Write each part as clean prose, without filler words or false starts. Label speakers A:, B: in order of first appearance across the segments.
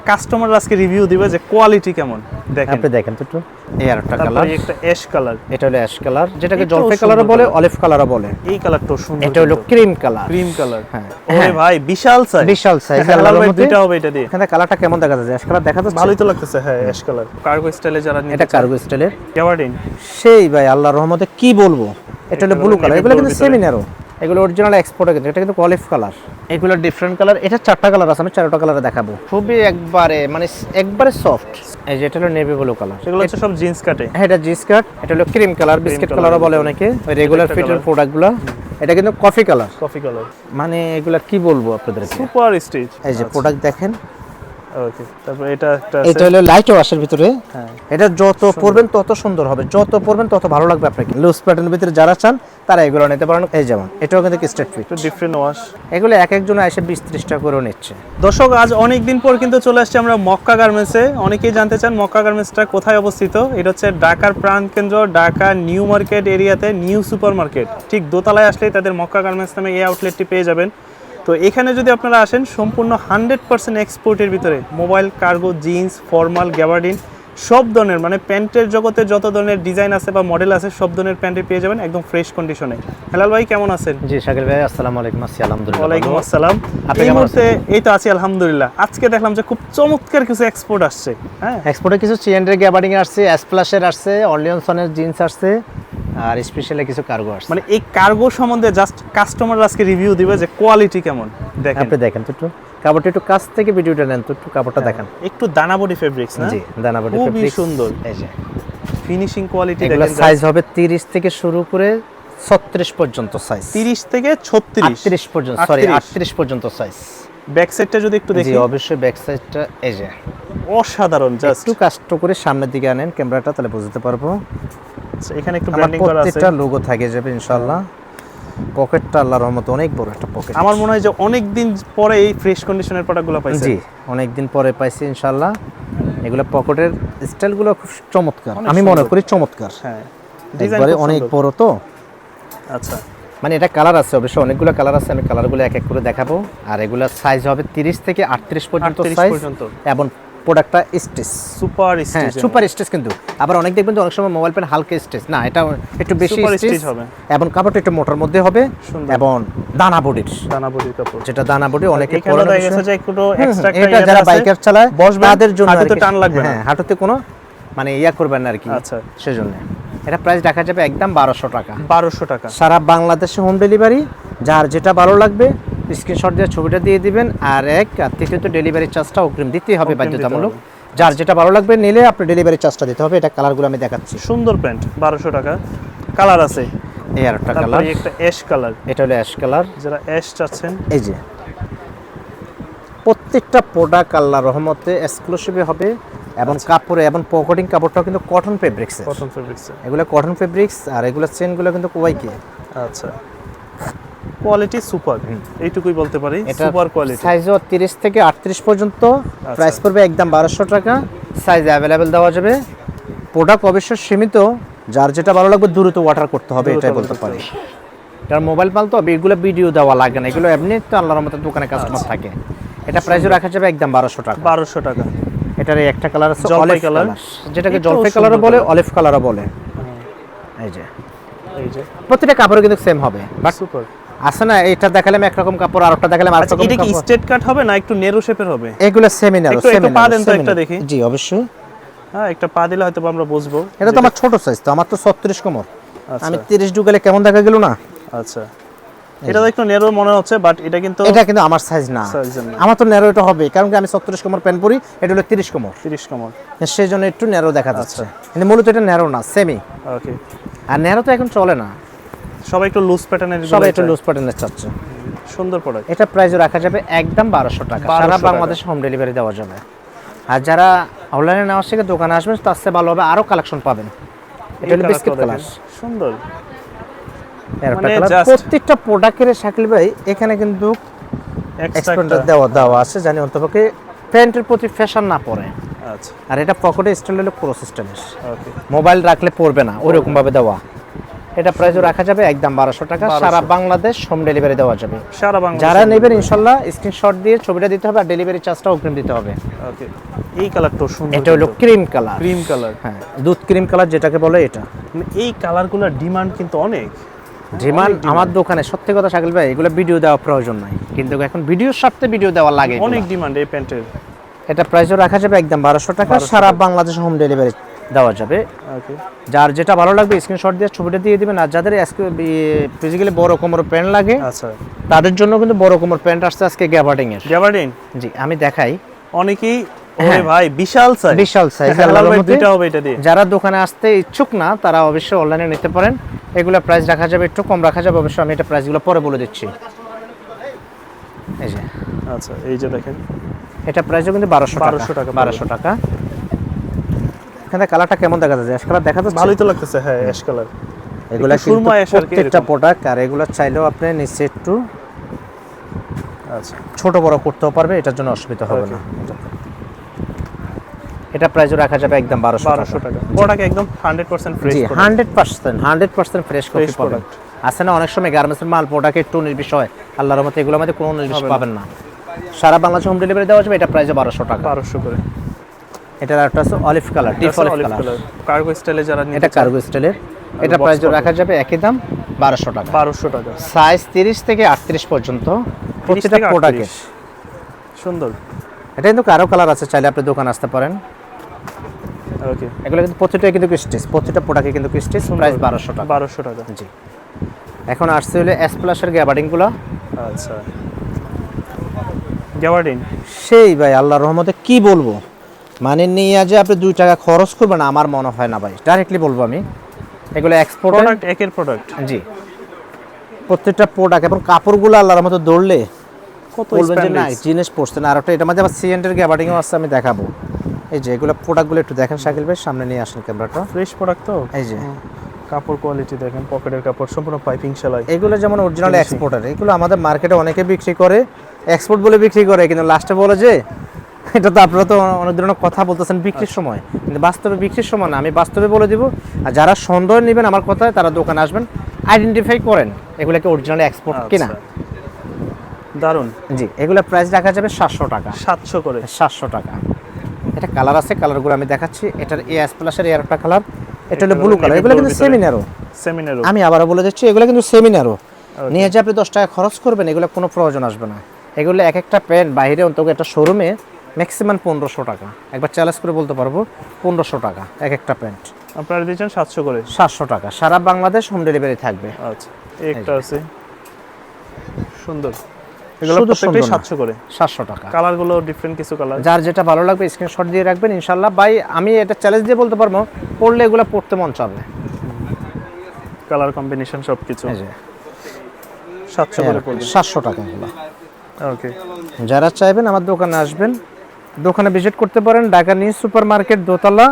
A: Customer আজকে review দিবে যে কোয়ালিটি কেমন। দেখেন
B: আপনি দেখেন তো একটু এই আরেকটা কালার,
A: একটা অ্যাশ কালার,
B: এটা হলো অ্যাশ কালার, যেটাকে জলপাই কালারও বলে, অলিভ কালারও বলে।
A: এই কালারটা সুন্দর,
B: এটা হলো ক্রিম কালার।
A: ক্রিম কালার,
B: হ্যাঁ
A: ওরে ভাই বিশাল সাইজ,
B: বিশাল সাইজ।
A: লাল ভাই দুইটা হবে এটা দিয়ে।
B: এখানে কালারটা কেমন দেখা যাচ্ছে? অ্যাশ কালার দেখা যাচ্ছে,
A: ভালোই তো লাগতেছে। হ্যাঁ অ্যাশ কালার, কার্গো স্টাইলে যারা নিতে
B: এটা কার্গো স্টাইলের
A: গ্যাবার্ডিন
B: সেই ভাই আল্লাহর রহমতে কি বলবো। এটা হলো ব্লু কালার, এগুলো কিন্তু সেমিনারও, এগুলো অরিজিনাল এক্সপোর্টে কিন্তু, এটা কিন্তু অলিভ কালার। এগুলো ডিফারেন্ট কালার, এটা চারটা কালার আছে, আমি চারটা কালারে দেখাবো। খুবই একবারে মানে একবারে সফট। এই যে এটা হলো নেভি ব্লু কালার,
A: এগুলো হচ্ছে সব জিন্স কাটে।
B: হ্যাঁ এটা জিন্স কাট। এটা হলো ক্রিম কালার, বিস্কিট কালারও বলে অনেকে, ওই রেগুলার ফিটের প্রোডাক্টগুলো। এটা কিন্তু কফি কালার,
A: কফি কালার,
B: মানে এগুলা কি বলবো আপনাদেরকে,
A: সুপার স্টিচ।
B: এই যে প্রোডাক্ট দেখেন।
A: ওকে, তারপর এটা একটা
B: এটা হলো লাইট ওয়াশের ভিতরে।
A: হ্যাঁ
B: এটা যত পরবেন তত সুন্দর হবে, যত পরবেন তত ভালো লাগবে আপনাকে। লুজ প্যাটার্নের ভিতরে যারা চান তারা এগুলো নিতে পারেন। এই যেমন এটাও কিন্তু স্ট্রেট ফিট,
A: একটু ডিফারেন্ট ওয়াশ।
B: এগুলো এক একজন এসে 20-30 টাকা করেও নিচ্ছে।
A: দর্শক আজ অনেক দিন পর কিন্তু চলে আসছি আমরা মক্কা গার্মেন্টসে। অনেকেই জানতে চান মক্কা গার্মেন্টসটা কোথায় অবস্থিত। এটা হচ্ছে ঢাকার প্রাণকেন্দ্র, ঢাকা নিউ মার্কেট এরিয়াতে নিউ সুপার মার্কেট ঠিক দোতলায় আসলেই তাদের মক্কা গার্মেন্টস নামে এই আউটলেটটি পেয়ে যাবেন। তো এখানে যদি আপনারা আসেন সম্পূর্ণ 100% এক্সপোর্টের ভিতরে mobile, cargo, jeans, formal, gabardine সব ধরনের, মানে প্যান্টের জগতে যত ধরনের ডিজাইন আছে বা মডেল আছে সব ধরনের প্যান্টে পেয়ে যাবেন একদম ফ্রেশ কন্ডিশনে। হেলাল ভাই কেমন আছেন?
B: জি শাকিল ভাই, আসসালামু আলাইকুম। আলহামদুলিল্লাহ।
A: ওয়ালাইকুম আসসালাম।
B: আপনি
A: এই
B: কেমন
A: মুহূর্তে এই তো আছি আলহামদুলিল্লাহ। আজকে দেখলাম যে খুব চমৎকার কিছু এক্সপোর্ট আসছে। হ্যাঁ
B: এক্সপোর্টে কিছু সিএনডি গ্যাবার্ডিং আসছে, এস প্লাসের আসছে, অরলিয়নসনের জিন্স আসছে, আর স্পেশালি কিছু কার্গো আসছে।
A: মানে এই কার্গো সম্বন্ধে জাস্ট কাস্টমার আজকে রিভিউ দিবে যে কোয়ালিটি কেমন। দেখেন
B: আপনি দেখেন তো একটু কাপড়টা, একটু কাছ থেকে ভিডিওটা নেন তো, একটু কাপড়টা দেখেন।
A: একটু দানা বডি ফেব্রিক্স না?
B: জি দানা বডি
A: খুবই
B: ফেব্রিক
A: সুন্দর।
B: এই যে
A: ফিনিশিং কোয়ালিটি
B: এগুলো
A: দেখেন।
B: সাইজ হবে 30 থেকে শুরু করে 36 পর্যন্ত সাইজ।
A: 30 থেকে 36
B: 38 পর্যন্ত, সরি 38 পর্যন্ত সাইজ।
A: ব্যাক সাইডটা যদি একটু দেখি।
B: জি অবশ্যই ব্যাক সাইডটা এই যে
A: অসাধারণ। জাস্ট
B: একটু কাস্ট করে সামনের দিকে আনেন ক্যামেরাটা, তাহলে বুঝতে পারবো।
A: এখানে একটু
B: আমার
A: ব্র্যান্ডিং করা আছে,
B: প্রত্যেকটা লোগো থাকে যাবে ইনশাআল্লাহ। পকেটটা আল্লাহর রহমতে অনেক বড় একটা পকেট।
A: আমার মনে হয় যে অনেক দিন পরে এই ফ্রেশ কন্ডিশনের প্রোডাক্টগুলো পাইছি।
B: জি অনেক দিন পরে পাইছি ইনশাআল্লাহ। এগুলো পকেটের স্টাইলগুলো খুব চমৎকার,
A: অনেক
B: আমি মনে
A: সুন্দর।
B: করি চমৎকার।
A: হ্যাঁ
B: ডিজাইন অনেক বড় তো।
A: আচ্ছা
B: মানে এটা কালার আছে, অবশ্যই অনেকগুলো কালার আছে, আমি কালারগুলো এক এক করে দেখাবো। আর এগুলা সাইজ হবে 30 থেকে 38 পর্যন্ত
A: 38
B: সাইজ,
A: পর্যন্ত।
B: এবং প্রোডাক্টটা স্টিচ
A: সুপার
B: হ্যাঁ
A: স্টিচ।
B: Super stitch. কিন্তু আবার অনেক দেখবেন যে অনেক সময় মোবাইল পেন হালকা স্টিচ, না এটা একটু বেশি
A: সুপার
B: স্টিচ
A: স্টিচ হবে,
B: এবং কাপড়টা একটু মোটার মধ্যে হবে,
A: সুন্দর।
B: এবং দানা বডির,
A: দানা বডি কাপড়।
B: যেটা দানা বডি অনেকে
A: এখানে
B: পরে
A: দেখা গেছে যে একটু এক্সট্রা
B: এটা যারা বাইকার চালায়
A: বসবেন,
B: তাদের জন্য
A: হাঁটুতে
B: আর কি।
A: টান লাগবে না।
B: হ্যাঁ হাঁটুতে কোনো মানে ইয়া করবেন না আর কি।
A: আচ্ছা
B: সেজন্য এটা প্রাইস রাখা যাবে একদম 1200 টাকা।
A: 1200 টাকা
B: সারা বাংলাদেশে হোম ডেলিভারি। যার যেটা ভালো লাগবে স্ক্রিনশট দিয়ে ছবিটা দিয়ে দিবেন। আর তৃতীয়ত ডেলিভারি চার্জটা অগ্রিম দিতেই হবে,
A: অগ্রিম দিতে
B: বাধ্যতামূলক।
A: হবে।
B: যার যেটা ভালো লাগবে নিলে আপনি ডেলিভারি চার্জটা দিতে হবে। এটা কালারগুলো আমি দেখাচ্ছি।
A: সুন্দর প্যান্ট 1200 টাকা। কালার আছে
B: এই আরেকটা কালার,
A: তারপরে একটা অ্যাশ কালার।
B: এটা হলো অ্যাশ কালার।
A: যারা অ্যাশ চাচ্ছেন,
B: এই যে প্রত্যেকটা প্রোডাক্ট আল্লাহর রহমতে এক্সক্লুসিভ হবে, এবং কাপড়ে এবং পকেটিং কাপড়টাও কিন্তু কটন ফেব্রিক্স।
A: কটন ফেব্রিক্স,
B: এগুলো কটন ফেব্রিক্স। আর এগুলো চেনগুলো কিন্তু কোয়াইকে।
A: আচ্ছা কোয়ালিটি সুপার, এইটুকুই বলতে পারি, সুপার কোয়ালিটি।
B: সাইজও 30 থেকে 38 পর্যন্ত। প্রাইস পড়বে একদম 1200 টাকা। সাইজ অ্যাভেলেবেল দেওয়া যাবে। প্রোডাক্ট অবশ্য সীমিত, যার যেটা ভালো লাগবে দ্রুত অর্ডার করতে হবে, এটাই বলতে পারি। কারণ মোবাইল মাল তো এগুলো ভিডিও দেওয়া লাগে না, এগুলো এমনি তো আল্লাহর মতো দোকানে কাস্টমার থাকে। এটা প্রাইসও রাখা যাবে একদম 1200 টাকা।
A: 1200 টাকা।
B: এটার এই একটা কালার আছে
A: জলপাই
B: অলিভ
A: কালার,
B: কালার, যেটাকে
A: এটাও
B: জলপাই কালারও
A: সুন্দর
B: বলে,
A: কালার।
B: অলিভ কালারও বলে। এই যে
A: এই যে
B: প্রত্যেকটা কাপড় কিন্তু সেম হবে, বাট
A: সুপার
B: আছে না এটা দেখালাম একরকম কাপড়, আরেকটা দেখালাম আরেকটা
A: এটা কি
B: কাপড়।
A: স্ট্রেট কাট হবে না একটু নেরো শেপের হবে?
B: এগুলো সেমিনার,
A: একটু পা দেন তো একটা দেখি।
B: জি অবশ্যই।
A: হ্যাঁ একটা পা দিলে হয়তো আমরা বুঝবো।
B: এটা তো আমার ছোট সাইজ, তো আমার তো 36 কোমর।
A: আচ্ছা
B: আমি 30 ঢুকালে কেমন দেখা গেল না?
A: আচ্ছা এটা তো একটু নেরো মনে হচ্ছে, বাট এটা কিন্তু
B: আমার সাইজ না।
A: সাইজের না।
B: আমার তো ন্যারো এটা হবে, কারণ কি আমি 36 কোমর প্যান্ট পরি, এটা হলো 30 কোমর,
A: 30 কমর।
B: সেই জন্য একটু ন্যারো দেখা যাচ্ছে। কিন্তু মূলত এটা ন্যারো না, সেমি।
A: ওকে,
B: আর ন্যারো তো এখন চলে না,
A: সবাই একটু লুজ প্যাটার্নের,
B: সবাই একটু লুজ প্যাটার্নের চাচ্ছে।
A: সুন্দর প্রোডাক্ট।
B: এটা প্রাইস রাখা যাবে একদম 1200 টাকা।
A: 1200
B: সারা
A: টাকা।
B: বাংলাদেশে হোম ডেলিভারি দেওয়া যাবে। আর যারা অনলাইনে নেওয়ার থেকে দোকানে আসবেন তার চেয়ে ভালো হবে, আরো কালেকশন পাবেন। এটা হলো বিস্কিট কালার,
A: সুন্দর।
B: মানে প্রত্যেকটা প্রোডাক্টের শাকিল ভাই এখানে কিন্তু এক্সপেন্ডার দেওয়া আছে, জানি অন্তপক্ষে প্যান্টের প্রতি ফ্যাশন না পড়ে।
A: আচ্ছা
B: আর এটা পকেটে স্টাইল হলো ক্রস স্টাইলিশ।
A: ওকে,
B: মোবাইল রাখলে পড়বে না, ওইরকম ভাবে দেওয়া। এটা প্রাইসও রাখা যাবে একদম 1200 টাকা, সারা বাংলাদেশ হোম ডেলিভারি দেওয়া যাবে।
A: সারা বাংলাদেশ
B: যারা নেবেন ইনশাআল্লাহ স্ক্রিনশট দিয়ে ছবিটা দিতে হবে আর ডেলিভারি চার্জটা অগ্রিম দিতে হবে।
A: ওকে, এই কালারটা সুন্দর,
B: এটা হলো ক্রিম কালার।
A: ক্রিম কালার,
B: হ্যাঁ দুধ ক্রিম কালার যেটাকে বলে এটা।
A: মানে এই কালারগুলোর ডিমান্ড কিন্তু অনেক।
B: ডিমান্ড আমার দোকানে সত্যি কথা শাকিল ভাই, এগুলো ভিডিও দেওয়া প্রয়োজন নাই, কিন্তু এখন ভিডিওর সাথে ভিডিও দেওয়া লাগে।
A: অনেক ডিমান্ড এই প্যান্টের।
B: এটা প্রাইসও রাখা যাবে একদম 1200 টাকা, সারা বাংলাদেশ হোম ডেলিভারি দেওয়া যাবে।
A: ওকে,
B: যার যেটা ভালো লাগবে স্ক্রিনশট দিয়ে ছবিটা দিয়ে দিবেন। আর যাদের ফিজিক্যালি বড় কোমর প্যান্ট লাগে
A: আচ্ছা,
B: তাদের জন্য কিন্তু বড় কোমর প্যান্ট আসছে আজকে গ্যাবার্ডিং এর।
A: গ্যাবার্ডিন,
B: জি আমি দেখাই।
A: অনেকেই ওরে ভাই বিশাল সাইজ,
B: বিশাল সাইজ।
A: লাল ভাই দুইটা হবে এটা দিয়ে।
B: যারা দোকানে আসতে ইচ্ছুক না তারা অবশ্যই অনলাইনে নিতে পারেন। এগুলা প্রাইস রাখা যাবে একটু কম রাখা যাবে অবশ্যই, আমি এটা প্রাইসগুলো পরে বলে দিচ্ছি। এই যে
A: আচ্ছা, এই যে দেখেন
B: এটা প্রাইসও কিন্তু 1200 টাকা। 1200 টাকা। এখানে কালারটা কেমন দেখা যাচ্ছে? অ্যাশ কালার দেখা যাচ্ছে,
A: ভালোই তো লাগতেছে। হ্যাঁ, অ্যাশ কালার।
B: এগুলা
A: একটু সুরমা অ্যাশ আর কি
B: প্রত্যেকটা
A: এরকম।
B: প্রোডাক্ট, আর এগুলা চাইলেও আপনি নিচে একটু
A: আচ্ছা,
B: ছোট বড় করতেও পারবে, এটার জন্য অসুবিধা হবে
A: Okay.
B: না। এটা প্রাইসও রাখা যাবে একদম 1200
A: টাকা। প্রোডাক্ট একদম 100% ফ্রেশ
B: জি,
A: প্রোডাক্ট।
B: 100% ফ্রেশ কপি
A: Fresh
B: পাবেন।
A: product।
B: আছে না অনেক সময় গার্মেন্টসের মাল প্রোডাক্ট একটু নির্বিষয়, আল্লাহর রহমতে এগুলোর মধ্যে কোনো নির্বিষ পাবেন না। সারা বাংলাদেশ হোম ডেলিভারি দেওয়া যাবে। এটা প্রাইসও 1200 টাকা।
A: 1200 করে।
B: এটার একটা আছে olive colour, deep olive colour.
A: Cargo স্টাইলে যারা নিতে
B: এটা কার্গো স্টাইলের। এটা
A: box
B: প্রাইসও
A: কত?
B: রাখা যাবে একই দাম 1200 টাকা।
A: 1200 টাকা।
B: সাইজ 30 থেকে 38 পর্যন্ত
A: 30
B: প্রত্যেকটা
A: থেকে
B: প্রোডাক্টে।
A: 38 সুন্দর।
B: এটা কিন্তু কারো কালার আছে, চাইলে আপনি দোকান আসতে পারেন।
A: ওকে,
B: এগুলো কিন্তু প্রত্যেকটা কিন্তু স্টিচ, প্রত্যেকটা প্রোডাক্টে কিন্তু স্টিচ। প্রাইস 1200 টাকা।
A: 1200 টাকা।
B: জি, এখন আসছে হলো এস প্লাসের গ্যাবার্ডিংগুলো।
A: আচ্ছা, গ্যাবার্ডিন
B: সেই ভাই আল্লাহর রহমতে কি বলবো, মানে নিয়ে যে আপনি 2 টাকা খরচ করবেন আমার মনে হয় না ভাই, ডাইরেক্টলি বলবো আমি। এগুলো এক্সপোর্ট
A: প্রোডাক্ট, একের প্রোডাক্ট।
B: জি, প্রত্যেকটা প্রোডাক্ট এবং কাপড়গুলো আল্লাহর রহমতে দৌড়লে
A: কত
B: বলবেন যে না
A: স্প্যান্ডেক্স।
B: জিনিস পড়ছে না। আর একটা এটার মধ্যে আবার সিএন্ডের গ্যাবার্ডিংও আছে, আমি দেখাবো। এই যে এগুলো প্রোডাক্টগুলো একটু দেখেন শাকিল ভাই, সামনে নিয়ে আসেন ক্যামেরাটা।
A: ফ্রেশ প্রোডাক্ট তো।
B: এই যে
A: কাপড় কোয়ালিটি দেখেন, পকেটের কাপড়, সম্পূর্ণ পাইপিং সেলাই।
B: এগুলো যেমন অরিজিনাল এক্সপোর্টার, এগুলো আমাদের মার্কেটে অনেকে বিক্রি করে এক্সপোর্ট বলে বিক্রি করে, কিন্তু লাস্টে বলে যে এটা তো আপনারা তো অনেক ধরনের কথা বলতেছেন বিক্রির সময়, কিন্তু বাস্তবে বিক্রির সময় না। আমি বাস্তবে বলে দিব। আর যারা সন্দেহ নেবেন আমার কথায় তারা দোকানে আসবেন, আইডেন্টিফাই করেন এগুলোকে অরিজিনাল এক্সপোর্ট কিনা।
A: দারুন।
B: জি, এগুলো প্রাইস রাখা যাবে 700 টাকা।
A: 700 করে।
B: 700 টাকা। এটা কালার আছে, কালারগুলো আমি দেখাচ্ছি। এটার এস প্লাসের এর একটা কালার, এটা হলো ব্লু কালার। এগুলো কিন্তু সেমিনারও,
A: সেমিনারও।
B: আমি আবারও বলে দিচ্ছি এগুলো কিন্তু সেমিনারও। নিয়ে যে আপনি 10 টাকা খরচ করবেন এগুলো কোনো প্রয়োজন আসবে না। এগুলো এক একটা প্যান্ট বাইরে অন্তত একটা শোরুমে ম্যাক্সিমাম 1500 টাকা, একবার চ্যালেঞ্জ করে বলতে পারবো 1500 টাকা এক একটা প্যান্ট।
A: আপনারা দিচ্ছেন 700 করে।
B: 700 টাকা, সারা বাংলাদেশ হোম ডেলিভারি থাকবে।
A: আচ্ছা, একটা আছে সুন্দর, এগুলো
B: শুধু
A: প্রত্যেকটাই
B: সুন্দর না।
A: 700 করে।
B: 700 টাকা।
A: কালারগুলো ডিফারেন্ট কিছু কালার।
B: যার যেটা ভালো লাগবে স্ক্রিনশট দিয়ে রাখবেন ইনশাআল্লাহ। ভাই আমি এটা চ্যালেঞ্জ দিয়ে বলতে পারবো, পড়লে এগুলো পড়তে মন চাবে।
A: কালার কম্বিনেশন সবকিছু।
B: এই যে
A: 700 করে পড়বে।
B: 700 টাকা এগুলো।
A: ওকে,
B: যারা চাইবেন আমার দোকানে আসবেন, দোকানে ভিজিট করতে পারেন। ঢাকা নিউ সুপার মার্কেট, দোতলা,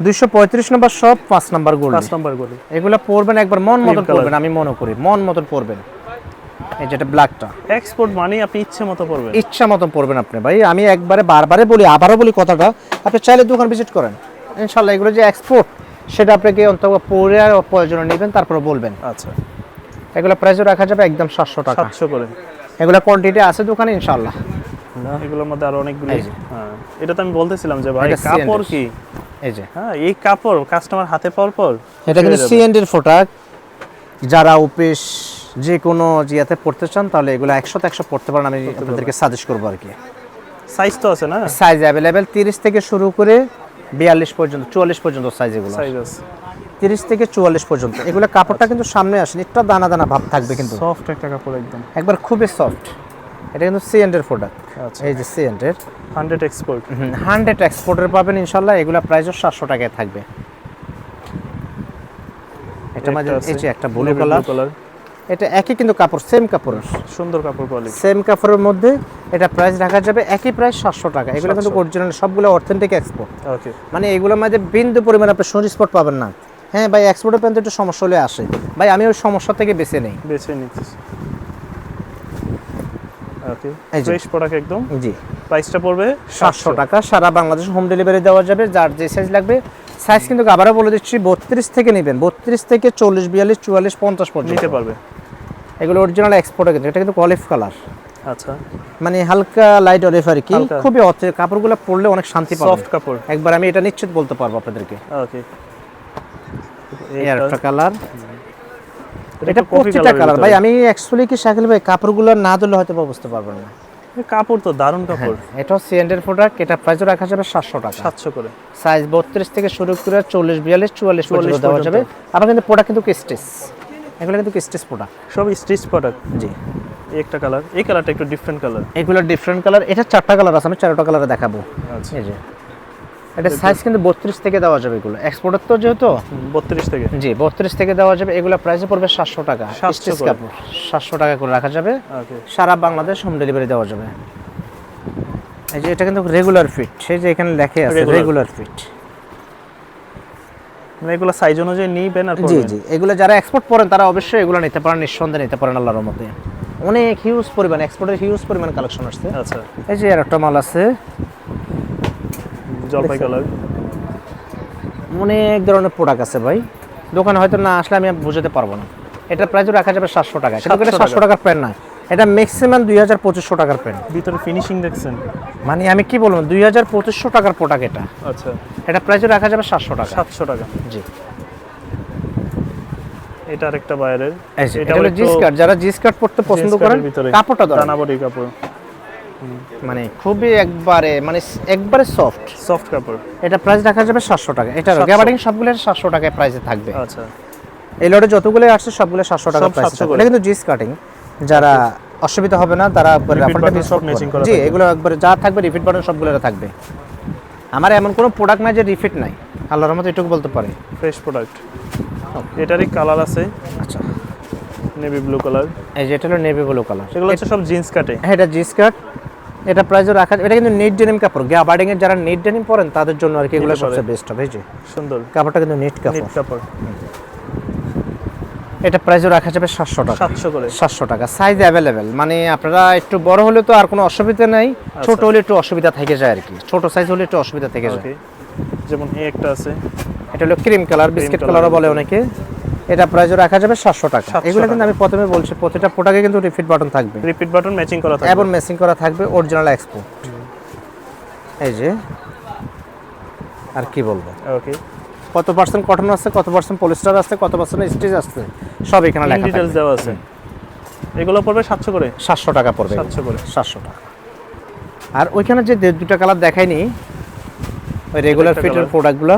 B: 235 নম্বর শপ, 5 নম্বর গলি।
A: 5 নাম্বার গলি।
B: এগুলো পরবেন একবার মন মতন
A: Cream color।
B: পরবেন, আমি মনে করি মন মতন পরবেন। এই যেটা ব্ল্যাকটা
A: এক্সপোর্ট মানে আপনি ইচ্ছে মতো পড়বেন।
B: ইচ্ছা মতন পরবেন আপনি ভাই। আমি একবারে বারবারে বলি, আবারও বলি কথাটা, আপনি চাইলে দোকান ভিজিট করেন ইনশাআল্লাহ। এগুলো যে এক্সপোর্ট সেটা আপনাকে অন্তত পরে আর প্রয়োজনে নেবেন, তারপরে বলবেন।
A: আচ্ছা,
B: এগুলো প্রাইসও রাখা যাবে একদম 700 টাকা।
A: 700 করে।
B: এগুলো কোয়ান্টিটি আছে দোকানে ইনশাআল্লাহ।
A: এগুলোর মধ্যে আরো অনেকগুলো।
B: এই যে।
A: হ্যাঁ, এটা তো আমি বলতেছিলাম যে ভাই
B: এটা
A: কাপড়
B: CND
A: কি।
B: এই যে
A: হ্যাঁ, এই কাপড় কাস্টমার হাতে পাওয়ার পর
B: এটা কিন্তু সিএনডির প্রোডাক্ট। যারা অফিস যে কোনো জিয়াতে পড়তে চান তাহলে এগুলো 100 পড়তে পারেন, আমি আপনাদেরকে সাজেস্ট করবো আর কি।
A: সাইজ তো আছে না?
B: সাইজ অ্যাভেলেবেল 30 থেকে শুরু করে 42 পর্যন্ত, 44 পর্যন্ত সাইজ এগুলো।
A: সাইজ আছে
B: 30 থেকে 44 পর্যন্ত। এগুলো কাপড়টা কিন্তু সামনে আসেনি, একটু দানা দানা ভাব থাকবে, কিন্তু
A: সফট একটা কাপড় একদম।
B: একবার খুবই সফট। এটা কিন্তু সিএনডির প্রোডাক্ট।
A: আচ্ছা,
B: এই যে সিএনডির
A: 100 এক্সপোর্ট।
B: 100 এক্সপোর্টের পাবেন ইনশাআল্লাহ। এগুলো প্রাইসও 700 টাকায় থাকবে। এটা মাঝে এই যে একটা ব্লু কালার, এটা একই কিন্তু কাপড়, সেম কাপড়ের,
A: সুন্দর কাপড় কোয়ালিটি।
B: সেম কাপড়ের মধ্যে এটা প্রাইস রাখা যাবে একই প্রাইস 700 টাকা। এগুলো কিন্তু অরিজিনাল সবগুলো অথেন্টিক এক্সপোর্ট।
A: ওকে,
B: মানে এগুলোর মধ্যে বিন্দু পরিমাণ আপনি সুন স্পট পাবেন না। হ্যাঁ ভাই, এক্সপোর্টের প্যান্ট একটু সমস্যা হলে আসে ভাই, আমি ওই সমস্যা থেকে বেঁচে নেই।
A: বেছে নিচ্ছি। ওকে,
B: এই যে।
A: ফ্রেশ প্রোডাক্ট একদম।
B: জি,
A: প্রাইসটা পড়বে
B: 700 টাকা। সারা বাংলাদেশ হোম ডেলিভারি দেওয়া যাবে। যার যে সাইজ লাগবে সাইজ কিন্তু আবারও বলে দিচ্ছি 32 থেকে নেবেন, 32 থেকে 40 42 44 50 পর্যন্ত
A: নিতে পারবে।
B: এগুলো অরিজিনাল এক্সপোর্টে কিন্তু, এটা কিন্তু অলিভ কালার,
A: আচ্ছা
B: মানে হালকা লাইট অলিভ আর কি,
A: হালকা।
B: খুবই কাপড়গুলো পরলে অনেক শান্তি পাবে,
A: সফট কাপড়।
B: একবার আমি এটা নিশ্চিত বলতে পারবো আপনাদেরকে।
A: ওকে,
B: এই আরেকটা কালার,
A: এটা
B: এটা
A: কফি
B: প্রতিটা কালার ভাই। আমি অ্যাকচুয়ালি কি শাকিল ভাই কাপড়গুলো না ধরলে হয়তো বা বুঝতে পারবেন না।
A: কাপড় তো দারুণ কাপড়।
B: এটাও সিএন্ডের প্রোডাক্ট, এটা প্রাইসও রাখা যাবে 700 টাকা।
A: 700 করে।
B: সাইজ 32 থেকে শুরু করে 40 42 44 পর্যন্ত দেওয়া যাবে। আবার কিন্তু প্রোডাক্ট কিন্তু স্টিচ, এগুলো কিন্তু স্টিচ প্রোডাক্ট,
A: সব স্টিচ প্রোডাক্ট।
B: জি।
A: এই একটা কালার, এই কালারটা একটু ডিফারেন্ট কালার।
B: এগুলো ডিফারেন্ট কালার, এটা 4টা কালার আছে, আমি 4টা কালারে দেখাবো।
A: আচ্ছা,
B: এই যে এটা সাইজ কিন্তু 32 থেকে দেওয়া যাবে, এগুলো এক্সপোর্টার তো যেহেতু
A: 32 থেকে।
B: জি 32 থেকে দেওয়া যাবে। এগুলো প্রাইসে পড়বে 700 টাকা,
A: 700
B: স্টিচ
A: করে।
B: কাপড় 700 টাকা করে রাখা যাবে।
A: ওকে,
B: সারা বাংলাদেশ হোম ডেলিভারি দেওয়া যাবে। এই যে এটা কিন্তু রেগুলার ফিট, সেই যে এখানে লেখা আছে
A: Regular।
B: Regular fit.
A: মানে এগুলো সাইজ অনুযায়ী নিবেন আর
B: জি
A: করবেন।
B: জি, এগুলো যারা এক্সপোর্ট করেন তারা অবশ্যই এগুলো নিতে পারেন, নিঃসন্দেহে নিতে পারেন আল্লাহর রহমতে। অনেক হিউজ পরিমাণ এক্সপোর্টের হিউজ পরিমাণ কালেকশন আসছে।
A: আচ্ছা,
B: এই যে আর একটা মাল আছে,
A: জলপাই কালার।
B: অনেক ধরনের প্রোডাক্ট আছে ভাই, দোকানে হয়তো না আসলে আমি বুঝাতে পারবো না। এটার প্রাইসও রাখা যাবে 700 টাকা। কিন্তু এটা 700 টাকার প্যান্ট না, এটা ম্যাক্সিমাম 2000-2500 টাকার প্যান্ট।
A: ভিতরে ফিনিশিং দেখছেন?
B: মানে আমি কি বলবো, 2000-2500 টাকার প্রোডাক্ট এটা।
A: আচ্ছা,
B: এটা প্রাইসও রাখা যাবে 700 টাকা।
A: 700 টাকা।
B: জি।
A: এটা আরেকটা বাইরের।
B: এটা হলো জি স্কার্ট, যারা জি স্কার্ট পরতে পছন্দ করেন, কাপড়টা দারুণ,
A: দানাবড়ি কাপড়,
B: মানে খুবই একবারে সফট
A: সফট কাপড়।
B: এটা প্রাইস রাখা যাবে 700 টাকা। এটা
A: 700
B: গ্যাবার্ডিং সবগুলো 700 টাকায় প্রাইসে থাকবে।
A: আচ্ছা,
B: এই লটে যতগুলো আসছে সবগুলো 700 টাকা
A: সব
B: প্রাইসে
A: 700
B: থাকবে।
A: করে।
B: এটা কিন্তু জি স্কার্টিং, যারা অসুবিধা হবে না তারা একবার
A: Repeat
B: রাফারটা
A: button সব matching করা
B: জি,
A: থাকবে।
B: এগুলো একবারে যা থাকবে রিপিট বাটন সবগুলো থাকবে। আমার এমন কোনো প্রোডাক্ট নাই যে রিপিট নাই, আল্লাহর রহমতে এটুকু বলতে পারি।
A: Fresh product. এটারই কালার আছে,
B: আচ্ছা,
A: নেভি ব্লু কালার।
B: এই যে এটা হলো নেভি ব্লু কালার,
A: এগুলো হচ্ছে সব জিন্স কাটে।
B: হ্যাঁ এটা জি স্কার্ট, এটা প্রাইসও রাখা, এটা কিন্তু নেট ডেনিম কাপড়, গ্যাবার্ডিং এর যারা নেট ডেনিম পরেন তাদের জন্য আর কি এগুলো
A: নিতে পারে।
B: সবচেয়ে বেস্ট হবে। এই যে
A: সুন্দর
B: কাপড়টা কিন্তু নেট
A: নিট
B: কাপড়,
A: কাপড়।
B: এটা প্রাইসও রাখা যাবে 700 টাকা।
A: 700 করে।
B: 700 টাকা, সাইজ অ্যাভেলেবেল, মানে আপনারা একটু বড় হলে তো আর কোনো অসুবিধা নাই, ছোট হলে একটু অসুবিধা থেকে যায় আর কি, ছোট সাইজ হলে একটু অসুবিধা থেকে যায়।
A: ওকে, যেমন এই একটা আছে,
B: এটা হলো ক্রিম কালার, বিস্কিট কালারও বলে অনেকে। এটা প্রাইসও রাখা যাবে 700 টাকা।
A: 700
B: এগুলো কিন্তু আমি প্রথমে বলছি প্রতিটা প্রোডাক্টে কিন্তু রিপিট বাটন থাকবে,
A: রিপিট বাটন ম্যাচিং করা থাকবে
B: এবং ম্যাচিং করা থাকবে, অরিজিনাল এক্সপোর্ট। এই যে আর কি বলবো,
A: ওকে,
B: কত পার্সেন্ট কটন আছে, কত পার্সেন্ট পলিস্টার আছে, কত পার্সেন্ট স্টিচ আছে, সব এখানে লেখা
A: ডিটেইলস
B: থাকবে।
A: দেওয়া আছে। এগুলো পড়বে 700 করে।
B: 700 টাকা পড়বে,
A: 700 করে।
B: 700 টাকা। আর ওইখানে যে দুটো কালার দেখাইনি, ওই রেগুলার
A: একটা
B: ফিটের
A: colour।
B: প্রোডাক্টগুলো,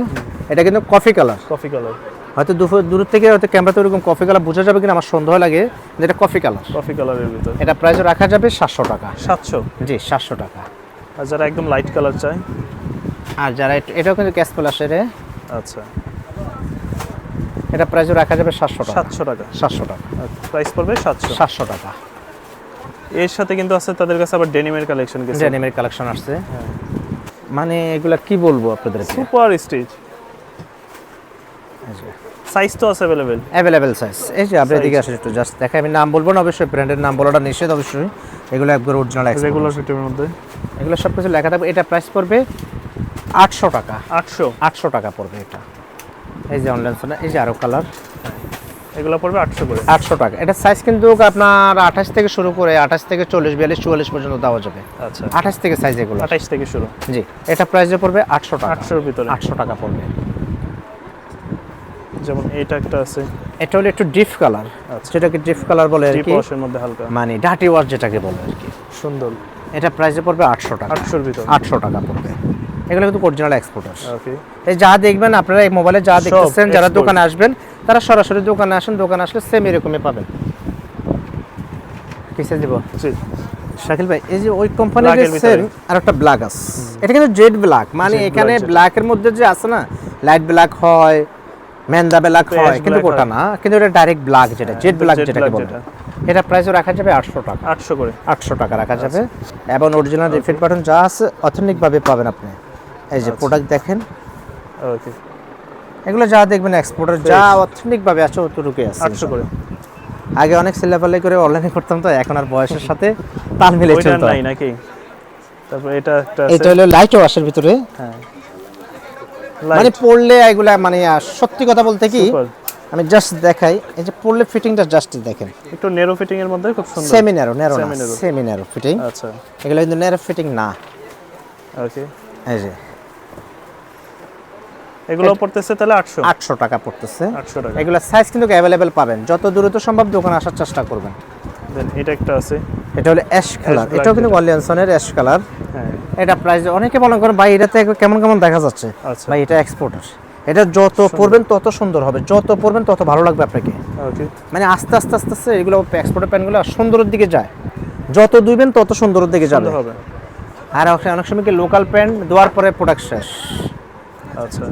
B: এটা কিন্তু কফি কালার।
A: Coffee colour.
B: হয়তো দূর থেকে হয়তো ক্যামেরাতে ওরকম কফি কালার বোঝা যাবে কিনা আমার সন্দেহ লাগে, যে এটা কফি কালার।
A: কফি কালারের ভিতর।
B: এটা প্রাইস রাখা যাবে 700 টাকা।
A: 700।
B: জি 700 টাকা।
A: আর যারা একদম লাইট কালার চায়,
B: আর যারা এটাও কিন্তু ক্যাশ প্লাসের,
A: আচ্ছা,
B: এটা প্রাইস রাখা যাবে 700 টাকা।
A: 700 টাকা।
B: 700 টাকা,
A: প্রাইস পড়বে 700।
B: 700 টাকা।
A: এর সাথে কিন্তু আছে তাদের কাছে আবার ডেনিমের কালেকশন কিছু।
B: ডেনিমের কালেকশন আসছে, মানে এগুলা কি বলবো আপনাদেরকে,
A: সুপার স্টিচ। সাইজ তো আছে अवेलेबल।
B: Available size. এই যে আপনি এদিকে আসেন একটু জাস্ট দেখাই, আমি নাম বলবো না অবশ্যই, ব্র্যান্ডের নাম বলাটা নিষেধ অবশ্যই, এগুলো একবার অরিজিনাল এক্সপোর্ট,
A: রেগুলার ফিটের মধ্যে।
B: এগুলো সব কিছু লেখা থাকবে। এটা প্রাইস পড়বে 800 টাকা।
A: 800।
B: 800 টাকা পড়বে এটা। এই যে অনলাইন সোনা, এই যে আরো কালার,
A: এগুলো পড়বে 800 করে।
B: 800 টাকা। এটা সাইজ কিন্তু আপনার 28 থেকে শুরু করে 28 থেকে 40 42 44 পর্যন্ত দেওয়া যাবে।
A: আচ্ছা,
B: 28 থেকে সাইজ এগুলো।
A: 28 থেকে শুরু।
B: জি, এটা প্রাইসে পড়বে 800 টাকা।
A: 800 এর ভিতরে।
B: 800 টাকা পড়বে।
A: যেমন এইটা একটা আছে,
B: এটা হলো একটু ডিপ কালার,
A: আচ্ছা।
B: যেটাকে ডিপ কালার বলে আর
A: ডিপ
B: কি,
A: ওয়াশের মধ্যে হালকা,
B: মানে ডার্টি ওয়াশ যেটাকে বলে আর কি।
A: সুন্দর।
B: এটা প্রাইসে পড়বে 800 টাকা।
A: 800 এর ভিতরে।
B: 800 টাকা পড়বে। এগুলো কিন্তু অরিজিনাল এক্সপোর্টার।
A: ওকে,
B: এই যা দেখবেন আপনারা এই মোবাইলে যা দেখতেছেন, যারা
A: export।
B: দোকানে আসবেন তারা সরাসরি দোকানে আসেন, দোকানে আসলে সেম এরকমই পাবেন। কিসে দিব
A: জি,
B: শাকিল ভাই, এই যে ওই কোম্পানির
A: Black এর ভিতরে।
B: সেম আর একটা ব্ল্যাক আছে, এটা কিন্তু জেড ব্ল্যাক, মানে
A: Jet
B: এখানে
A: black যেটা।
B: ব্ল্যাকের মধ্যে যে আছে না, লাইট ব্ল্যাক হয়, মেন্দা ব্ল্যাক
A: তো
B: হয়,
A: ash
B: কিন্তু
A: black
B: ওটা
A: হয়।
B: না, কিন্তু এটা ডাইরেক্ট ব্ল্যাক, যেটা জেড ব্ল্যাক
A: jet
B: যেটাকে
A: black
B: বলে।
A: যেটা।
B: এটা প্রাইসও রাখা যাবে 800 টাকা।
A: 800 করে।
B: 800 টাকা রাখা যাবে, এবং অরিজিনাল রিফিট বাটন যা আছে অথেন্টিক ভাবে পাবেন আপনি। এই যে প্রোডাক্ট দেখেন,
A: ওকে,
B: এগুলো যা দেখবেন এক্সপোর্টার যা অথেন্টিক ভাবে আছে অতটুকু আছে।
A: 800 করে।
B: আগে অনেক সেলাপালাই করে অনলাইনে করতাম, তো এখন আর বয়সের সাথে তাল মিলে
A: ওইটা
B: চলতে
A: নাই
B: হয়।
A: নাকি? তারপর এটা একটা
B: এটা
A: আছে,
B: হলো লাইট ওয়াশের ভিতরে,
A: হ্যাঁ,
B: মানে পড়লে এগুলা মানে সত্যি কথা বলতে কি
A: Super।
B: আমি জাস্ট দেখাই, এই যে পড়লে ফিটিংটা জাস্ট দেখেন,
A: একটু নেরো ফিটিং এর মধ্যে খুব সুন্দর।
B: সেমি ন্যারো, ন্যারো না,
A: Semi-narrow।
B: Semi narrow fitting.
A: আচ্ছা
B: এগুলো কিন্তু ন্যারো ফিটিং না।
A: ওকে,
B: এই যে
A: এগুলো পড়তেছে তাহলে 800
B: 800 টাকা পড়তেছে।
A: 800 টাকা।
B: এগুলো সাইজ কিন্তু অ্যাভেলেবেল পাবেন, যত দ্রুত সম্ভব দোকানে আসার চেষ্টা করবেন।
A: দেন এটা একটা আছে,
B: এটা হলো অ্যাশ কালার,
A: black
B: এটাও কিন্তু ওয়ালিয়ানসনের অ্যাশ কালার।
A: হ্যাঁ
B: এটা প্রাইস অনেকে মনে করেন ভাই এটাতে কেমন কেমন দেখা যাচ্ছে,
A: আচ্ছা
B: ভাই এটা এক্সপোর্টার। এটা যত পরবেন তত সুন্দর হবে, যত পরবেন তত ভালো লাগবে আপনাকে।
A: ওকে,
B: মানে আস্তে আস্তে আস্তে আস্তে এগুলো এক্সপোর্টের প্যান্টগুলো সুন্দরের দিকে যায়, যত ধুইবেন তত সুন্দরের দিকে যাবে।
A: সুন্দর হবে।
B: আর অনেক সময় কি লোকাল প্যান্ট দেওয়ার পরে প্রোডাক্ট শেষ।
A: আচ্ছা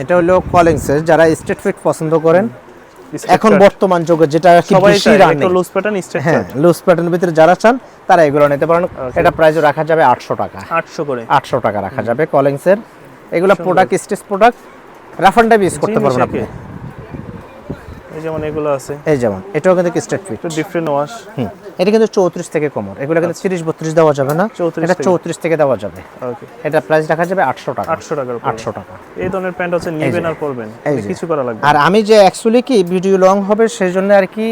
B: এটা হলো কলিংসের, যারা স্ট্রেট ফিট পছন্দ করেন এখন
A: Structure।
B: বর্তমান যুগে যেটা কি
A: সবাই
B: বেশি
A: চায়
B: রানিং,
A: একটু লুজ প্যাটার্ন স্ট্রেট
B: হ্যাঁ লুজ প্যাটার্নের ভিতরে যারা চান তারা এগুলো নিতে পারেন।
A: Okay।
B: এটা প্রাইস রাখা যাবে 800 টাকা,
A: 800 করে।
B: 800 টাকা রাখা যাবে কলিংসের। এগুলো product stitch product, rough and type use করতে
A: জিনিস
B: পারবেন আপনি।
A: একই। এই যেমন এগুলো আছে
B: এই যেমন এটাও কিন্তু স্ট্রেট ফিট।
A: একটু ডিফারেন্ট ওয়াশ।
B: এটা কিন্তু 34 থেকে কমর, এগুলো কিন্তু 30 32 দেওয়া যাবে না,
A: 34
B: এটা
A: থেকে।
B: 34 থেকে দেওয়া যাবে।
A: ওকে,
B: এটা প্রাইস রাখা যাবে 800 টাকা,
A: 800 টাকার উপরে।
B: 800 টাকা।
A: এই ধরনের প্যান্ট হচ্ছে নেবেন আর পরবেন,
B: এই যে।
A: কিছু করা লাগবে না।
B: আর আমি যে অ্যাকচুয়ালি কি ভিডিও লং হবে সেই জন্য আর কি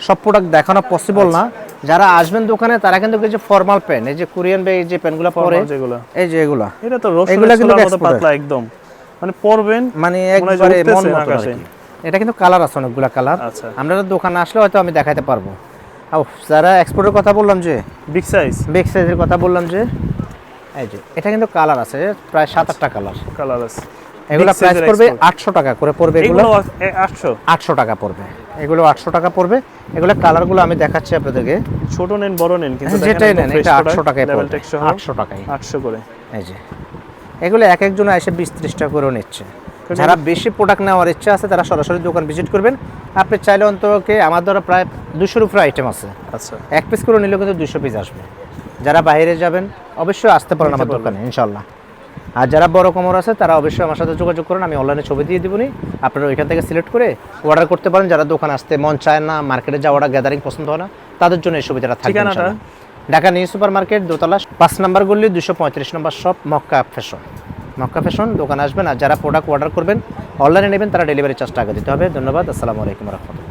B: সব প্রোডাক্ট দেখানো পসিবল না। যারা আসবেন দোকানে তারা কিন্তু এই যে ফর্মাল প্যান্ট, এই যে কোরিয়ান বা এই যে প্যান্টগুলো পরে,
A: Formal যেগুলো,
B: এই যে এগুলা,
A: এটা তো
B: এগুলা
A: রসুনের
B: কিন্তু
A: ছোলার মতো
B: exported।
A: পাতলা একদম, মানে পরবেন
B: মানে
A: মনে হয় যে
B: একবারে মন
A: উঠতেছে
B: মতো আর
A: আকাশে।
B: কি। এটা কিন্তু কালার আছে অনেকগুলা কালার,
A: আচ্ছা,
B: আপনারা দোকানে আসলে হয়তো আমি দেখাতে পারবো। আর যারা এক্সপোর্টের কথা বললাম, যে
A: বিগ সাইজ
B: বিগ সাইজের কথা বললাম, যে এই যে এটা কিন্তু কালার আছে প্রায় 7-8টা কালার।
A: কালার আছে।
B: এগুলো
A: Big
B: প্রাইস
A: size-এর
B: পড়বে
A: export।
B: 800 টাকা করে পড়বে, এগুলো
A: এগুলো 800।
B: 800 টাকা পড়বে, এগুলো 800 টাকা পড়বে। এগুলো কালারগুলো আমি দেখাচ্ছি আপনাদেরকে,
A: ছোট নেন বড় নেন, কিন্তু
B: যেটাই নেন এটা 800 টাকায় পড়বে, 800 টাকায়।
A: 800 করে।
B: এই যে এগুলো এক একজন এসে 20-30 টাকা করেও নিচ্ছে। যারা বেশি প্রোডাক্ট নেওয়ার ইচ্ছা আছে তারা সরাসরি দোকান ভিজিট করবেন। আপনি চাইলে অন্তকে আমার দ্বারা প্রায় 200-র উপরে আইটেম আছে,
A: আচ্ছা,
B: এক পিস করে নিলেও কিন্তু 200 পিস আসবে। যারা বাইরে যাবেন অবশ্যই আসতে পারেন আমার দোকানে ইনশাল্লাহ। আর যারা বড় কোমর আছে তারা অবশ্যই আমার সাথে যোগাযোগ করুন, আমি অনলাইনে ছবি দিয়ে দিবনি, আপনারা ওইখান থেকে সিলেক্ট করে অর্ডার করতে পারেন। যারা দোকানে আসতে মন চায় না, মার্কেটে যাওয়াটা গ্যাদারিং পছন্দ হয় না, তাদের জন্য এই সুবিধাটা থাকবে
A: ঠিকানাটা?
B: ইনশাআল্লাহ। ঢাকা নিউ সুপার মার্কেট, দোতলা 5 নম্বর গলি, 235 number shop, Mecca fashion. Mecca fashion দোকানে আসবেন। আর যারা প্রোডাক্ট অর্ডার করবেন অনলাইনে নেবেন তারা ডেলিভারি চার্জটা আগে দিতে হবে। ধন্যবাদ, আসসালামু আলাইকুম রহমতুল্লাহ।